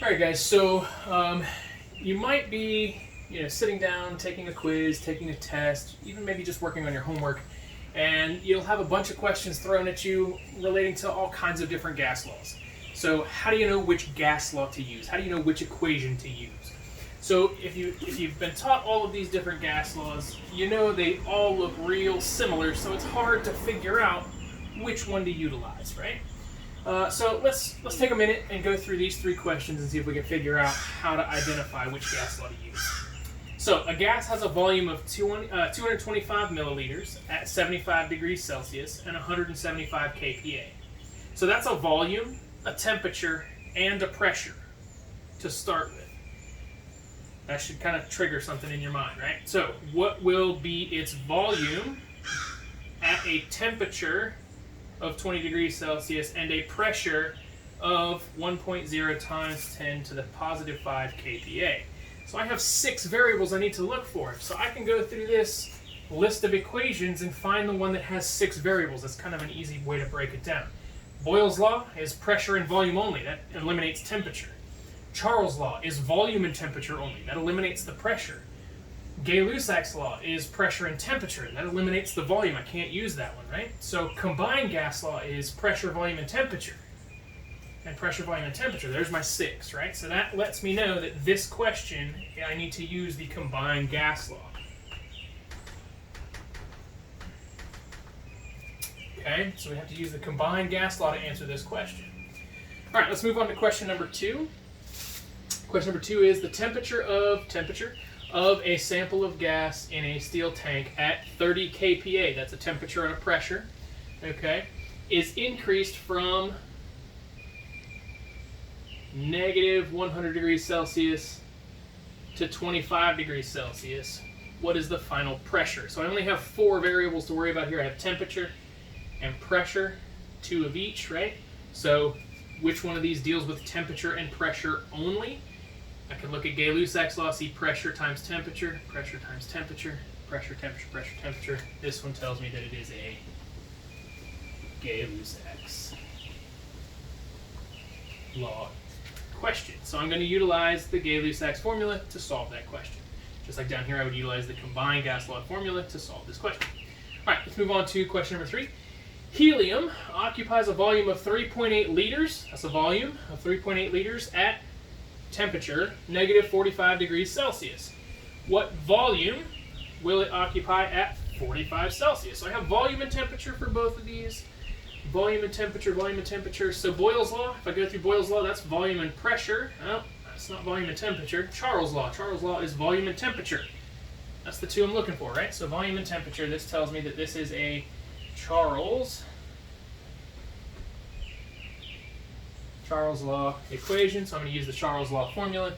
All right, guys. So you might be, sitting down, taking a quiz, taking a test, even maybe just working on your homework, and you'll have a bunch of questions thrown at you relating to all kinds of different gas laws. So how do you know which gas law to use? How do you know which equation to use? So if you've been taught all of these different gas laws, you know they all look real similar. So it's hard to figure out which one to utilize, right? So let's take a minute and go through these three questions and see if we can figure out how to identify which gas law to use. So a gas has a volume of 225 milliliters at 75 degrees Celsius and 175 kPa. So that's a volume, a temperature, and a pressure to start with. That should kind of trigger something in your mind, right? So what will be its volume at a temperature of 20 degrees Celsius and a pressure of 1.0 times 10 to the positive 5 kPa. So I have 6 variables I need to look for. So I can go through this list of equations and find the one that has 6 variables. That's kind of an easy way to break it down. Boyle's law is pressure and volume only. That eliminates temperature. Charles' law is volume and temperature only. That eliminates the pressure. Gay-Lussac's law is pressure and temperature. That eliminates the volume. I can't use that one, right? So combined gas law is pressure, volume, and temperature. And pressure, volume, and temperature. There's my 6, right? So that lets me know that this question, I need to use the combined gas law. Okay, so we have to use the combined gas law to answer this question. All right, let's move on to question number 2. Question number 2 is the temperature of a sample of gas in a steel tank at 30 kPa, that's a temperature and a pressure, okay, is increased from negative 100 degrees Celsius to 25 degrees Celsius. What is the final pressure? So I only have 4 variables to worry about here. I have temperature and pressure, 2 of each, right? So which one of these deals with temperature and pressure only? I can look at Gay-Lussac's law, see pressure times temperature, pressure times temperature, pressure, temperature, pressure, temperature. This one tells me that it is a Gay-Lussac's law question. So I'm going to utilize the Gay-Lussac's formula to solve that question. Just like down here, I would utilize the combined gas law formula to solve this question. All right, let's move on to question number 3. Helium occupies a volume of 3.8 liters. That's a volume of 3.8 liters at temperature, negative 45 degrees Celsius. What volume will it occupy at 45 Celsius? So I have volume and temperature for both of these. Volume and temperature, volume and temperature. So Boyle's law, if I go through Boyle's law, that's volume and pressure. No, that's not volume and temperature. Charles' law is volume and temperature. That's the 2 I'm looking for, right? So volume and temperature, this tells me that this is a Charles law equation, so I'm going to use the Charles law formula.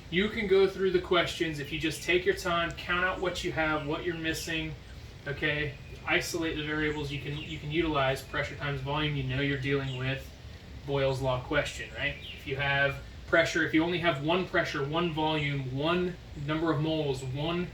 You can go through the questions if you just take your time, count out what you have, what you're missing, okay, isolate the variables. You can utilize pressure times volume. You know you're dealing with Boyle's law question, right? If you have pressure, if you only have one pressure, one volume, one number of moles, one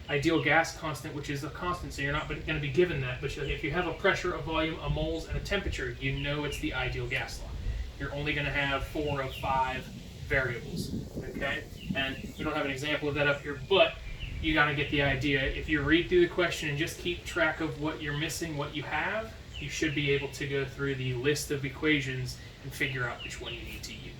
ideal gas constant, which is a constant, so you're not going to be given that, but if you have a pressure, a volume, a moles, and a temperature, you know it's the ideal gas law. You're only going to have 4 of 5 variables, okay? And we don't have an example of that up here, but you got to get the idea. If you read through the question and just keep track of what you're missing, what you have, you should be able to go through the list of equations and figure out which one you need to use.